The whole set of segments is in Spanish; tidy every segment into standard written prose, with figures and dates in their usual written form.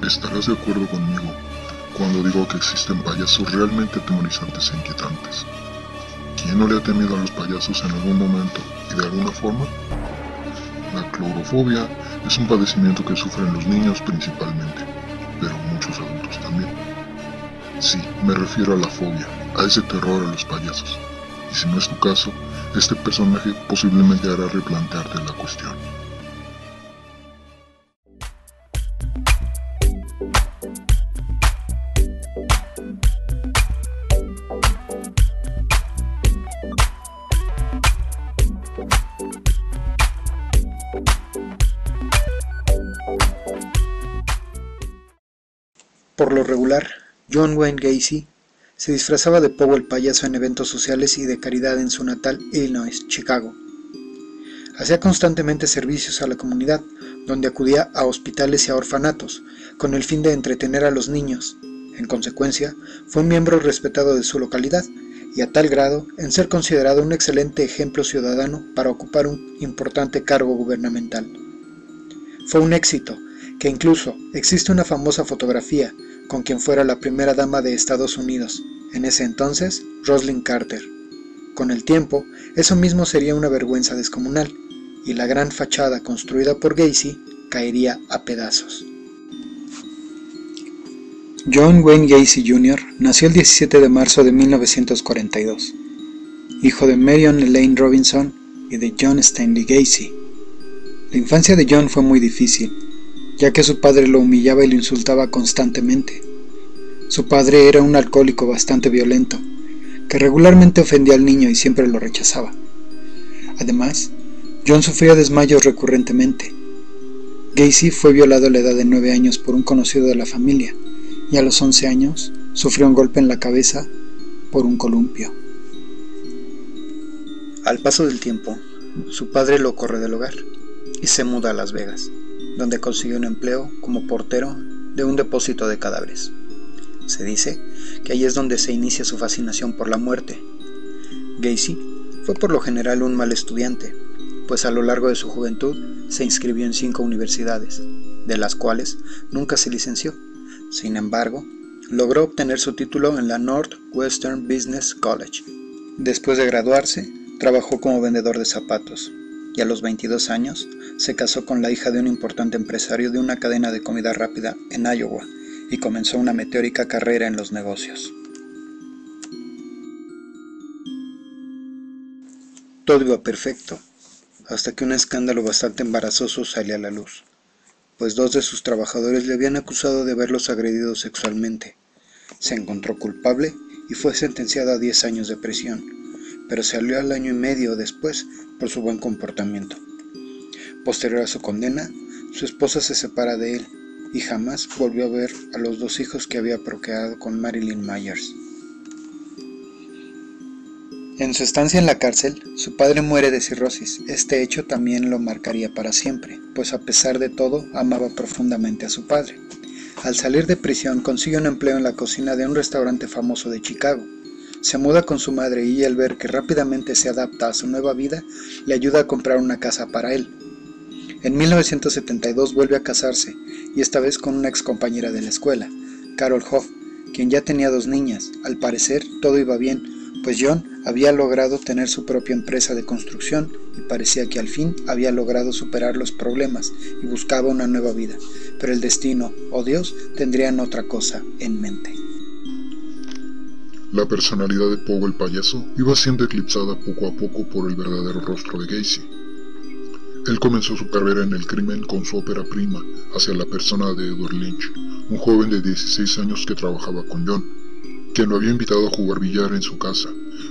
Estarás de acuerdo conmigo cuando digo que existen payasos realmente atemorizantes e inquietantes. ¿Quién no le ha temido a los payasos en algún momento y de alguna forma? La clorofobia es un padecimiento que sufren los niños principalmente, pero muchos adultos también. Sí, me refiero a la fobia, a ese terror a los payasos. Y si no es tu caso, este personaje posiblemente hará replantearte la cuestión. Por lo regular, John Wayne Gacy se disfrazaba de Pogo el payaso en eventos sociales y de caridad en su natal Illinois, Chicago. Hacía constantemente servicios a la comunidad, donde acudía a hospitales y a orfanatos, con el fin de entretener a los niños. En consecuencia, fue un miembro respetado de su localidad, y a tal grado en ser considerado un excelente ejemplo ciudadano para ocupar un importante cargo gubernamental. Fue un éxito, que incluso existe una famosa fotografía con quien fuera la primera dama de Estados Unidos, en ese entonces, Rosalynn Carter. Con el tiempo, eso mismo sería una vergüenza descomunal, y la gran fachada construida por Gacy caería a pedazos. John Wayne Gacy Jr. nació el 17 de marzo de 1942, hijo de Marion Elaine Robinson y de John Stanley Gacy. La infancia de John fue muy difícil, ya que su padre lo humillaba y lo insultaba constantemente. Su padre era un alcohólico bastante violento, que regularmente ofendía al niño y siempre lo rechazaba. Además, John sufría desmayos recurrentemente. Gacy fue violado a la edad de 9 años por un conocido de la familia, y a los 11 años sufrió un golpe en la cabeza por un columpio. Al paso del tiempo, su padre lo corre del hogar y se muda a Las Vegas, donde consiguió un empleo como portero de un depósito de cadáveres. Se dice que ahí es donde se inicia su fascinación por la muerte. Gacy fue por lo general un mal estudiante, pues a lo largo de su juventud se inscribió en 5 universidades, de las cuales nunca se licenció. Sin embargo, logró obtener su título en la Northwestern Business College. Después de graduarse, trabajó como vendedor de zapatos, y a los 22 años se casó con la hija de un importante empresario de una cadena de comida rápida en Iowa y comenzó una meteórica carrera en los negocios. Todo iba perfecto, hasta que un escándalo bastante embarazoso salió a la luz, pues 2 de sus trabajadores le habían acusado de haberlos agredido sexualmente. Se encontró culpable y fue sentenciado a 10 años de prisión, pero salió al año y medio después por su buen comportamiento. Posterior a su condena, su esposa se separa de él y jamás volvió a ver a los 2 hijos que había procreado con Marilyn Myers. En su estancia en la cárcel, su padre muere de cirrosis. Este hecho también lo marcaría para siempre, pues a pesar de todo, amaba profundamente a su padre. Al salir de prisión, consigue un empleo en la cocina de un restaurante famoso de Chicago. Se muda con su madre y al ver que rápidamente se adapta a su nueva vida, le ayuda a comprar una casa para él. En 1972 vuelve a casarse, y esta vez con una ex compañera de la escuela, Carol Hoff, quien ya tenía 2 niñas. Al parecer, todo iba bien, pues John había logrado tener su propia empresa de construcción y parecía que al fin había logrado superar los problemas y buscaba una nueva vida, pero el destino o Dios tendrían otra cosa en mente. La personalidad de Pogo el payaso iba siendo eclipsada poco a poco por el verdadero rostro de Gacy. Él comenzó su carrera en el crimen con su ópera prima hacia la persona de Edward Lynch, un joven de 16 años que trabajaba con John, quien lo había invitado a jugar billar en su casa,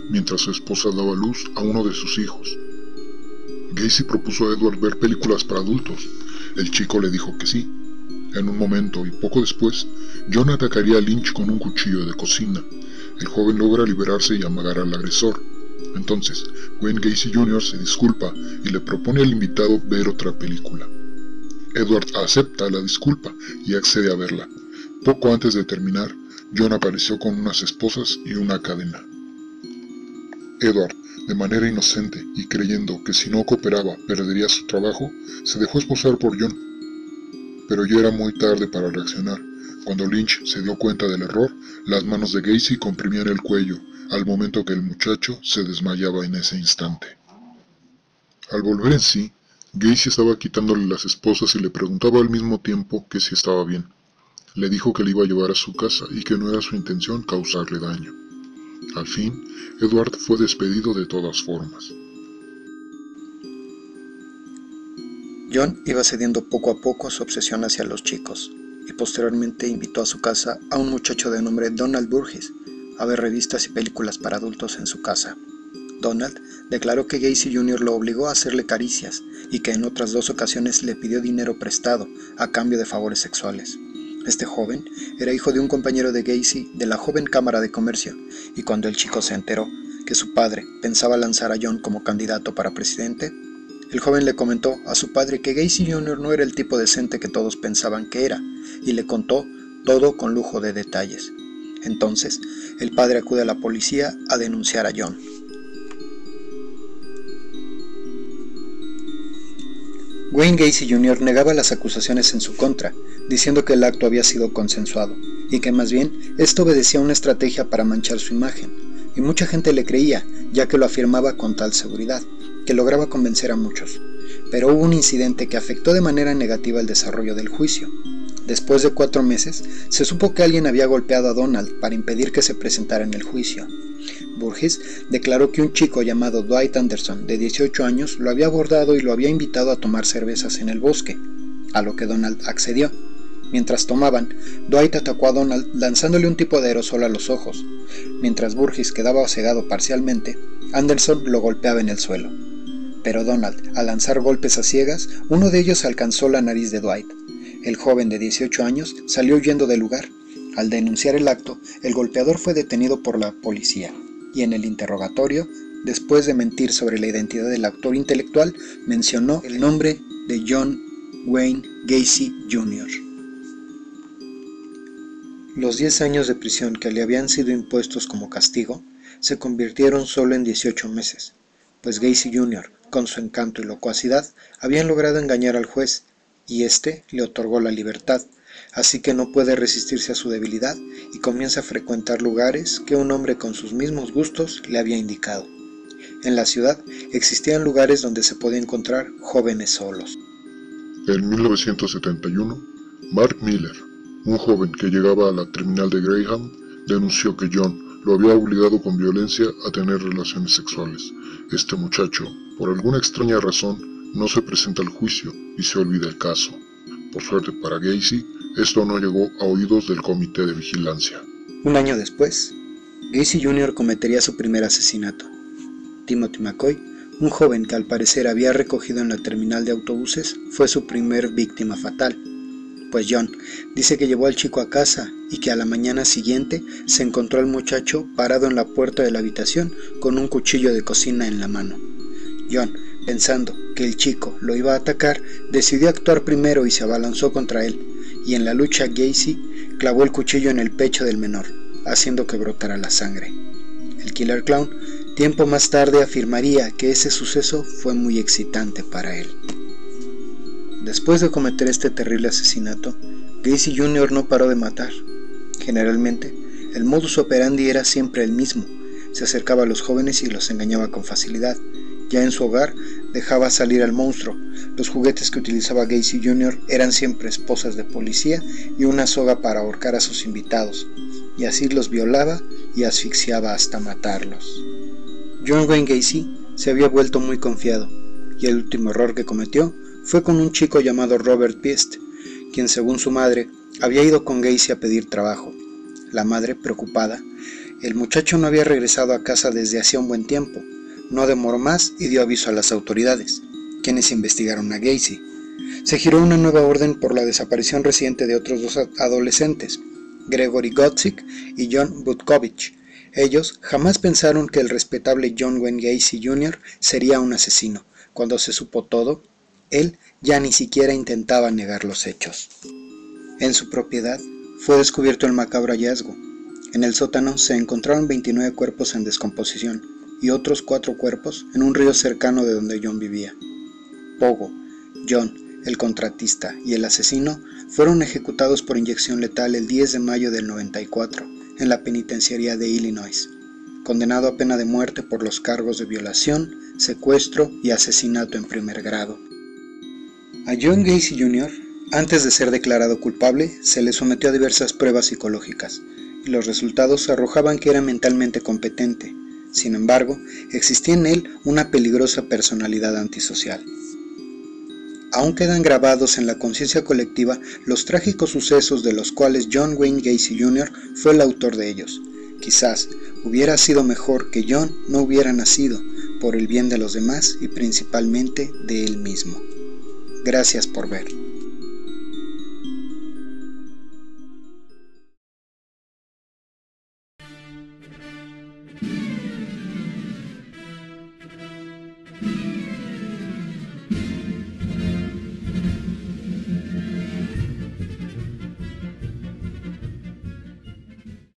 mientras su esposa daba luz a uno de sus hijos. Gacy propuso a Edward ver películas para adultos. El chico le dijo que sí. En un momento y poco después, John atacaría a Lynch con un cuchillo de cocina. El joven logra liberarse y amagar al agresor. Entonces, Wayne Gacy Jr. se disculpa y le propone al invitado ver otra película. Edward acepta la disculpa y accede a verla. Poco antes de terminar, John apareció con unas esposas y una cadena. Edward, de manera inocente y creyendo que si no cooperaba perdería su trabajo, se dejó esposar por John. pero ya era muy tarde para reaccionar. Cuando Lynch se dio cuenta del error, las manos de Gacy comprimían el cuello, al momento que el muchacho se desmayaba en ese instante. Al volver en sí, Gacy estaba quitándole las esposas y le preguntaba al mismo tiempo que si estaba bien. Le dijo que le iba a llevar a su casa y que no era su intención causarle daño. Al fin, Edward fue despedido de todas formas. John iba cediendo poco a poco su obsesión hacia los chicos, y posteriormente invitó a su casa a un muchacho de nombre Donald Burgess a ver revistas y películas para adultos en su casa. Donald declaró que Gacy Jr. lo obligó a hacerle caricias y que en otras 2 ocasiones le pidió dinero prestado a cambio de favores sexuales. Este joven era hijo de un compañero de Gacy de la joven Cámara de Comercio, y cuando el chico se enteró que su padre pensaba lanzar a John como candidato para presidente, el joven le comentó a su padre que Gacy Jr. no era el tipo decente que todos pensaban que era, y le contó todo con lujo de detalles. Entonces, el padre acude a la policía a denunciar a John. Wayne Gacy Jr. negaba las acusaciones en su contra, diciendo que el acto había sido consensuado, y que más bien esto obedecía a una estrategia para manchar su imagen, y mucha gente le creía, ya que lo afirmaba con tal seguridad, que lograba convencer a muchos. Pero hubo un incidente que afectó de manera negativa el desarrollo del juicio. Después de 4 meses, se supo que alguien había golpeado a Donald para impedir que se presentara en el juicio. Burgess declaró que un chico llamado Dwight Anderson, de 18 años, lo había abordado y lo había invitado a tomar cervezas en el bosque, a lo que Donald accedió. Mientras tomaban, Dwight atacó a Donald lanzándole un tipo de aerosol a los ojos. Mientras Burgess quedaba cegado parcialmente, Anderson lo golpeaba en el suelo. Pero Donald, al lanzar golpes a ciegas, uno de ellos alcanzó la nariz de Dwight. El joven de 18 años salió huyendo del lugar. Al denunciar el acto, el golpeador fue detenido por la policía, y en el interrogatorio, después de mentir sobre la identidad del autor intelectual, mencionó el nombre de John Wayne Gacy Jr. Los 10 años de prisión que le habían sido impuestos como castigo se convirtieron solo en 18 meses, pues Gacy Jr., con su encanto y locuacidad, habían logrado engañar al juez, y éste le otorgó la libertad, así que no puede resistirse a su debilidad y comienza a frecuentar lugares que un hombre con sus mismos gustos le había indicado. En la ciudad existían lugares donde se podía encontrar jóvenes solos. En 1971, Mark Miller, un joven que llegaba a la terminal de Greyhound, denunció que John lo había obligado con violencia a tener relaciones sexuales. Este muchacho, por alguna extraña razón, no se presenta al juicio y se olvida el caso. Por suerte para Gacy, esto no llegó a oídos del comité de vigilancia. Un año después, Gacy Jr. cometería su primer asesinato. Timothy McCoy, un joven que al parecer había recogido en la terminal de autobuses, fue su primer víctima fatal, pues John dice que llevó al chico a casa y que a la mañana siguiente se encontró al muchacho parado en la puerta de la habitación con un cuchillo de cocina en la mano. John, pensando que el chico lo iba a atacar, decidió actuar primero y se abalanzó contra él, y en la lucha Gacy clavó el cuchillo en el pecho del menor, haciendo que brotara la sangre. El Killer Clown tiempo más tarde afirmaría que ese suceso fue muy excitante para él. Después de cometer este terrible asesinato, Gacy Jr. no paró de matar. Generalmente, el modus operandi era siempre el mismo: se acercaba a los jóvenes y los engañaba con facilidad. Ya en su hogar, dejaba salir al monstruo. Los juguetes que utilizaba Gacy Jr. eran siempre esposas de policía y una soga para ahorcar a sus invitados, y así los violaba y asfixiaba hasta matarlos. John Wayne Gacy se había vuelto muy confiado, y el último error que cometió fue con un chico llamado Robert Beast, quien según su madre había ido con Gacy a pedir trabajo. La madre, preocupada, el muchacho no había regresado a casa desde hacía un buen tiempo. No demoró más y dio aviso a las autoridades, quienes investigaron a Gacy. Se giró una nueva orden por la desaparición reciente de otros 2 adolescentes, Gregory Godzik y John Butkovich. Ellos jamás pensaron que el respetable John Wayne Gacy Jr. sería un asesino. Cuando se supo todo, él ya ni siquiera intentaba negar los hechos. En su propiedad fue descubierto el macabro hallazgo. En el sótano se encontraron 29 cuerpos en descomposición y otros 4 cuerpos en un río cercano de donde John vivía. Pogo, John, el contratista y el asesino fueron ejecutados por inyección letal el 10 de mayo del 94 en la penitenciaría de Illinois, condenado a pena de muerte por los cargos de violación, secuestro y asesinato en primer grado. A John Gacy Jr., antes de ser declarado culpable, se le sometió a diversas pruebas psicológicas, y los resultados arrojaban que era mentalmente competente. Sin embargo, existía en él una peligrosa personalidad antisocial. Aún quedan grabados en la conciencia colectiva los trágicos sucesos de los cuales John Wayne Gacy Jr. fue el autor de ellos. Quizás hubiera sido mejor que John no hubiera nacido, por el bien de los demás y principalmente de él mismo. Gracias por ver.